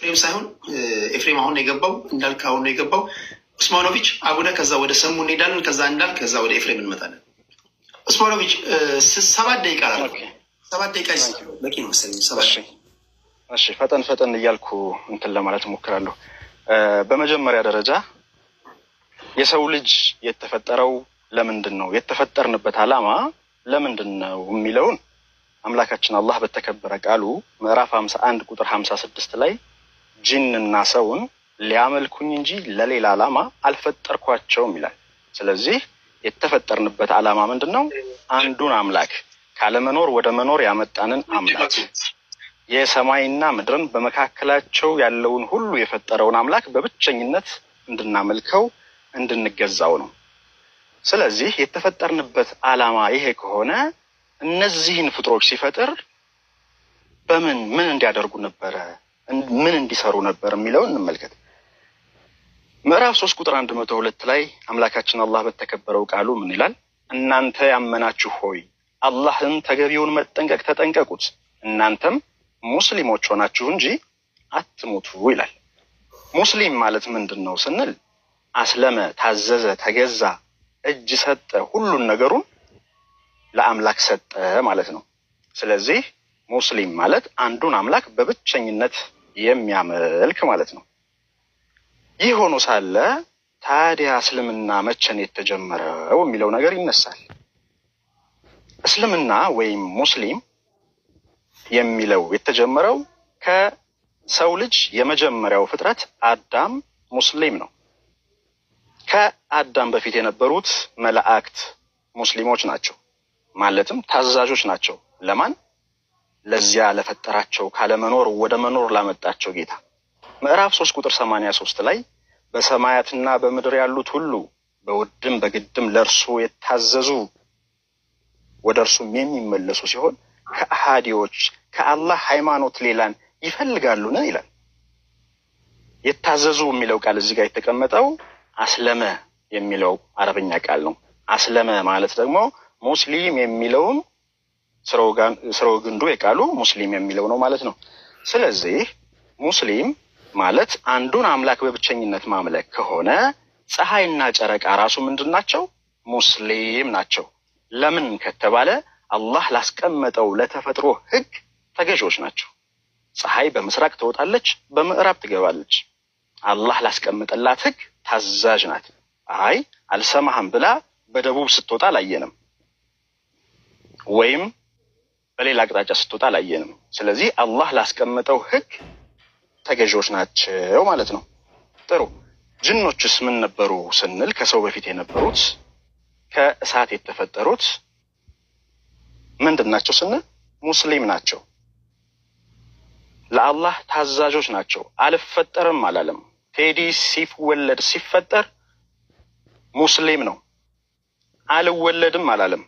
ኤፍሬም ሳይሆን ኤፍሬም አሁን የገባው እንዳልክ አሁን ነው የገባው። ኡስማኖቪች አቡነ ከዛ ወደ ሰሙ እንሄዳለን። ከዛ እንዳልክ ከዛ ወደ ኤፍሬም እንመጣለን። ኡስማኖቪች 7 ደቂቃ አለ። 7 ደቂቃ በቂ ነው መሰለኝ። 7 እሺ ፈጠን እያልኩ እንትን ለማለት እሞክራለሁ። በመጀመሪያ ደረጃ የሰው ልጅ የተፈጠረው ለምንድን ነው? የተፈጠርንበት ዓላማ ለምንድን ነው የሚለውን አምላካችን አላህ በተከበረ ቃሉ ምዕራፍ 51 ቁጥር 56 ላይ ጂንና ሰውን ሊያመልኩኝ እንጂ ለሌላ ዓላማ አልፈጠርኳቸውም ይላል። ስለዚህ የተፈጠርንበት ዓላማ ምንድነው? አንዱን አምላክ ካለመኖር ወደ መኖር ያመጣንን አምላክ የሰማይና ምድርን በመካከላቸው ያለውን ሁሉ የፈጠረውን አምላክ በብቸኝነት እንድናመልከው እንድንገዛው ነው። ስለዚህ የተፈጠርንበት ዓላማ ይሄ ከሆነ እነዚህን ፍጥሮች ሲፈጥር ምን እንዲያደርጉ ነበር፣ ምን እንዲሰሩ ነበር የሚለውን እንመልከት። ምዕራፍ 3 ቁጥር 102 ላይ አምላካችን አላህ በተከበረው ቃሉ ምን ይላል? እናንተ ያመናችሁ ሆይ አላህን ተገቢውን መጠንቀቅ ተጠንቀቁት፣ እናንተም ሙስሊሞች ሆናችሁ እንጂ አትሙቱ ይላል። ሙስሊም ማለት ምንድነው ስንል አስለመ፣ ታዘዘ፣ ተገዛ፣ እጅ ሰጠ፣ ሁሉን ነገሩን ለአምላክ ሰጠ ማለት ነው። ስለዚህ ሙስሊም ማለት አንዱን አምላክ በብቸኝነት የሚያመልክ ማለት ነው። ይህ ሆኖ ሳለ ታዲያ እስልምና መቼን የተጀመረው የሚለው ነገር ይነሳል። እስልምና ወይም ሙስሊም የሚለው የተጀመረው ከሰው ልጅ የመጀመሪያው ፍጥረት አዳም ሙስሊም ነው። ከአዳም በፊት የነበሩት መላእክት ሙስሊሞች ናቸው፣ ማለትም ታዛዦች ናቸው። ለማን? ለዚያ ለፈጠራቸው ካለመኖር ወደ መኖር ላመጣቸው ጌታ። ምዕራፍ 3 ቁጥር 83 ላይ በሰማያትና በምድር ያሉት ሁሉ በውድም በግድም ለእርሱ የታዘዙ ወደ እርሱም የሚመለሱ ሲሆን ከአሃዲዎች ከአላህ ሃይማኖት ሌላን ይፈልጋሉን ይላል። የታዘዙ የሚለው ቃል እዚህ ጋር የተቀመጠው አስለመ የሚለው አረበኛ ቃል ነው። አስለመ ማለት ደግሞ ሙስሊም የሚለውን ስርወ ግንዱ የቃሉ ሙስሊም የሚለው ነው ማለት ነው። ስለዚህ ሙስሊም ማለት አንዱን አምላክ በብቸኝነት ማምለክ ከሆነ ፀሐይና ጨረቃ ራሱ ምንድን ናቸው? ሙስሊም ናቸው። ለምን ከተባለ አላህ ላስቀመጠው ለተፈጥሮ ህግ ተገዥዎች ናቸው። ፀሐይ በምስራቅ ትወጣለች፣ በምዕራብ ትገባለች። አላህ ላስቀመጠላት ህግ ታዛዥ ናት። አይ አልሰማህም ብላ በደቡብ ስትወጣ አላየንም፣ ወይም በሌላ አቅጣጫ ስትወጣ አላየንም። ስለዚህ አላህ ላስቀመጠው ህግ ተገዥዎች ናቸው ማለት ነው። ጥሩ። ጅኖችስ ምን ነበሩ ስንል ከሰው በፊት የነበሩት ከእሳት የተፈጠሩት ምንድን ናቸው ስንል ሙስሊም ናቸው። ለአላህ ታዛዦች ናቸው። አልፈጠርም አላለም። ቴዲ ሲወለድ ሲፈጠር ሙስሊም ነው። አልወለድም አላለም።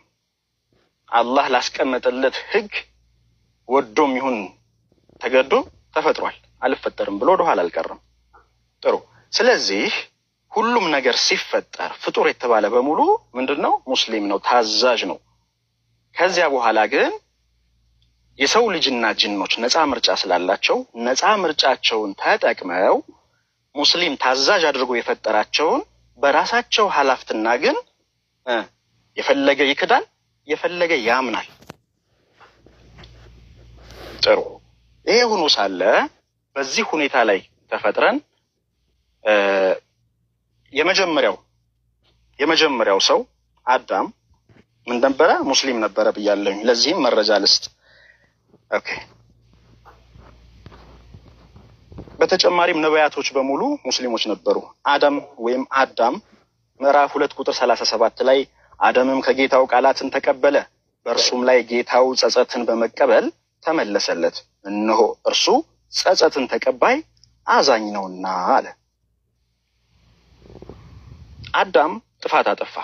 አላህ ላስቀመጠለት ህግ ወዶም ይሁን ተገዶ ተፈጥሯል። አልፈጠርም ብሎ ወደ ኋላ አልቀረም። ጥሩ። ስለዚህ ሁሉም ነገር ሲፈጠር ፍጡር የተባለ በሙሉ ምንድነው? ሙስሊም ነው፣ ታዛዥ ነው። ከዚያ በኋላ ግን የሰው ልጅና ጅኖች ነፃ ምርጫ ስላላቸው ነፃ ምርጫቸውን ተጠቅመው ሙስሊም ታዛዥ አድርጎ የፈጠራቸውን በራሳቸው ኃላፊነትና ግን የፈለገ ይክዳል፣ የፈለገ ያምናል። ጥሩ። ይሄ ሆኖ ሳለ በዚህ ሁኔታ ላይ ተፈጥረን የመጀመሪያው ሰው አዳም ምን ነበረ? ሙስሊም ነበረ ብያለሁ። ለዚህም መረጃ ልስጥ። ኦኬ። በተጨማሪም ነቢያቶች በሙሉ ሙስሊሞች ነበሩ። አዳም ምዕራፍ 2 ቁጥር 37 ላይ አዳምም ከጌታው ቃላትን ተቀበለ፣ በእርሱም ላይ ጌታው ጸጸትን በመቀበል ተመለሰለት፣ እነሆ እርሱ ጸጸትን ተቀባይ አዛኝ ነውና አለ። አዳም ጥፋት አጠፋ።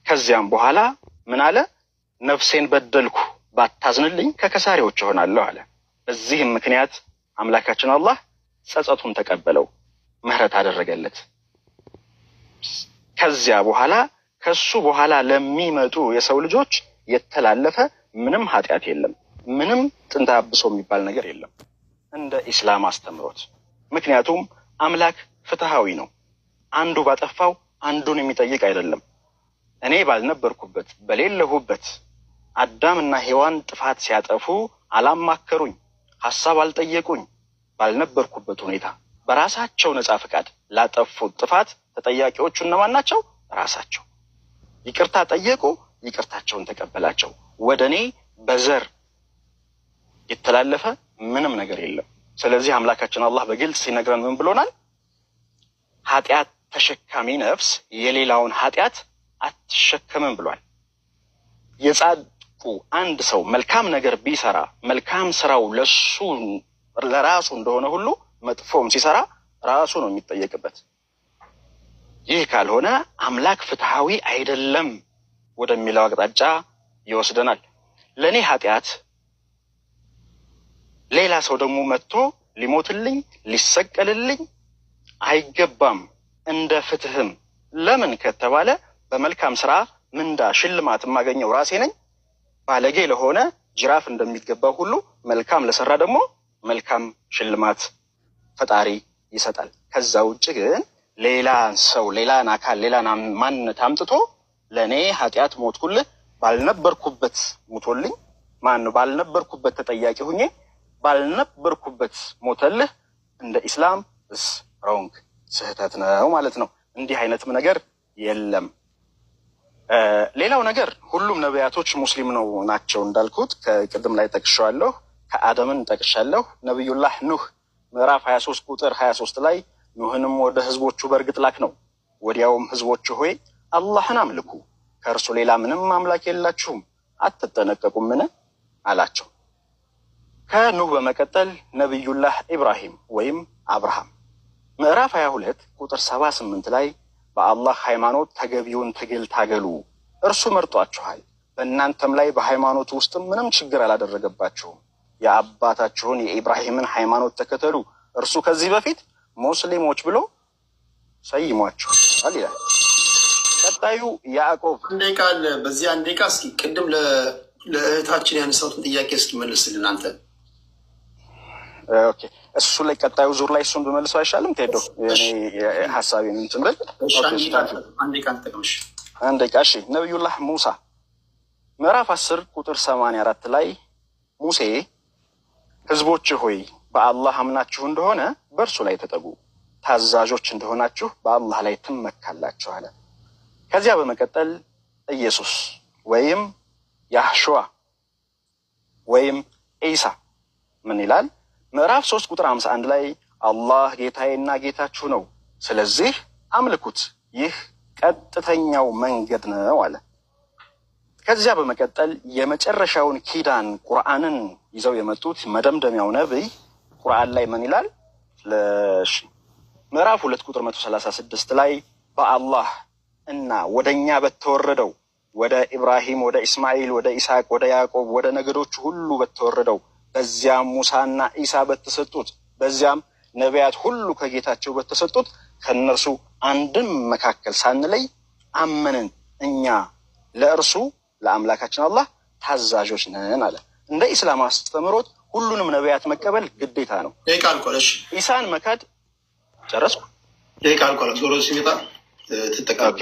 ከዚያም በኋላ ምን አለ? ነፍሴን በደልኩ፣ ባታዝንልኝ ከከሳሪዎች እሆናለሁ አለ። በዚህም ምክንያት አምላካችን አላህ ጸጸቱን ተቀበለው፣ ምህረት አደረገለት። ከዚያ በኋላ ከሱ በኋላ ለሚመጡ የሰው ልጆች የተላለፈ ምንም ኃጢአት የለም፣ ምንም ጥንተ አብሶ የሚባል ነገር የለም እንደ ኢስላም አስተምሮት። ምክንያቱም አምላክ ፍትሃዊ ነው። አንዱ ባጠፋው አንዱን የሚጠይቅ አይደለም። እኔ ባልነበርኩበት በሌለሁበት አዳምና ሔዋን ጥፋት ሲያጠፉ አላማከሩኝ፣ ሐሳብ አልጠየቁኝ። ባልነበርኩበት ሁኔታ በራሳቸው ነፃ ፈቃድ ላጠፉት ጥፋት ተጠያቂዎቹ እነማን ናቸው? ራሳቸው። ይቅርታ ጠየቁ፣ ይቅርታቸውን ተቀበላቸው። ወደ እኔ በዘር የተላለፈ ምንም ነገር የለም። ስለዚህ አምላካችን አላህ በግልጽ ሲነግረን ምን ብሎናል? ኃጢአት ተሸካሚ ነፍስ የሌላውን ኃጢአት አትሸከምም ብሏል። የጻድቁ አንድ ሰው መልካም ነገር ቢሰራ መልካም ስራው ለራሱ እንደሆነ ሁሉ መጥፎም ሲሰራ ራሱ ነው የሚጠየቅበት። ይህ ካልሆነ አምላክ ፍትሃዊ አይደለም ወደሚለው አቅጣጫ ይወስደናል። ለእኔ ኃጢአት ሌላ ሰው ደግሞ መጥቶ ሊሞትልኝ ሊሰቀልልኝ አይገባም። እንደ ፍትህም ለምን ከተባለ በመልካም ስራ ምንዳ ሽልማት የማገኘው ራሴ ነኝ። ባለጌ ለሆነ ጅራፍ እንደሚገባው ሁሉ መልካም ለሰራ ደግሞ መልካም ሽልማት ፈጣሪ ይሰጣል። ከዛ ውጭ ግን ሌላን ሰው ሌላን አካል ሌላን ማንነት አምጥቶ ለእኔ ኃጢአት ሞትኩልህ ባልነበርኩበት ሙቶልኝ ባልነበርኩበት ተጠያቂ ሁኜ ባልነበርኩበት ሞተልህ እንደ ኢስላም ሮንግ ስህተት ነው ማለት ነው። እንዲህ አይነትም ነገር የለም። ሌላው ነገር ሁሉም ነቢያቶች ሙስሊም ናቸው እንዳልኩት ከቅድም ላይ ጠቅሻለሁ። ከአደምን ጠቅሻለሁ። ነቢዩላህ ኑህ ምዕራፍ 23 ቁጥር 23 ላይ ኑህንም ወደ ህዝቦቹ በእርግጥ ላክ ነው። ወዲያውም ህዝቦቹ ሆይ አላህን አምልኩ፣ ከእርሱ ሌላ ምንም አምላክ የላችሁም፣ አትጠነቀቁምን አላቸው። ከኑህ በመቀጠል ነቢዩላህ ኢብራሂም ወይም አብርሃም ምዕራፍ 22 ቁጥር 78 ላይ በአላህ ሃይማኖት ተገቢውን ትግል ታገሉ፣ እርሱ መርጧችኋል፣ በእናንተም ላይ በሃይማኖቱ ውስጥም ምንም ችግር አላደረገባችሁም፣ የአባታችሁን የኢብራሂምን ሃይማኖት ተከተሉ፣ እርሱ ከዚህ በፊት ሙስሊሞች ብሎ ሰይሟችኋል ይላል። ቀጣዩ ያዕቆብ ቃል በዚህ አንዴ ቃል እስኪ ቅድም ለእህታችን ያነሳሁትን ጥያቄ እስኪ መልስልን አንተ። ኦኬ እሱ ላይ ቀጣዩ ዙር ላይ እሱን ብመልሰው አይሻልም? ቴዶ ሀሳቤን እንትን ብል አንዴ ቃል። እሺ ነቢዩላህ ሙሳ ምዕራፍ 10 ቁጥር 84 ላይ ሙሴ ህዝቦች ሆይ በአላህ አምናችሁ እንደሆነ በእርሱ ላይ ተጠጉ፣ ታዛዦች እንደሆናችሁ በአላህ ላይ ትመካላችሁ አለ። ከዚያ በመቀጠል ኢየሱስ ወይም ያህሹዋ ወይም ኢሳ ምን ይላል? ምዕራፍ 3 ቁጥር 51 ላይ አላህ ጌታዬና ጌታችሁ ነው፣ ስለዚህ አምልኩት፣ ይህ ቀጥተኛው መንገድ ነው አለ። ከዚያ በመቀጠል የመጨረሻውን ኪዳን ቁርአንን ይዘው የመጡት መደምደሚያው ነብይ ቁርአን ላይ ምን ይላል? ምዕራፍ 2 ቁጥር 136 ላይ በአላህ እና ወደኛ በተወረደው ወደ ኢብራሂም፣ ወደ ኢስማኤል፣ ወደ ኢስሐቅ፣ ወደ ያዕቆብ፣ ወደ ነገዶቹ ሁሉ በተወረደው በዚያም ሙሳና ኢሳ በተሰጡት በዚያም ነቢያት ሁሉ ከጌታቸው በተሰጡት ከነርሱ አንድም መካከል ሳንለይ አመንን፣ እኛ ለእርሱ ለአምላካችን አላህ ታዛዦች ነን አለ። እንደ ኢስላም አስተምሮት ሁሉንም ነቢያት መቀበል ግዴታ ነው። ኢሳን መካድ ጨረስኩ። ዞሮ ሲመጣ ትጠቀም።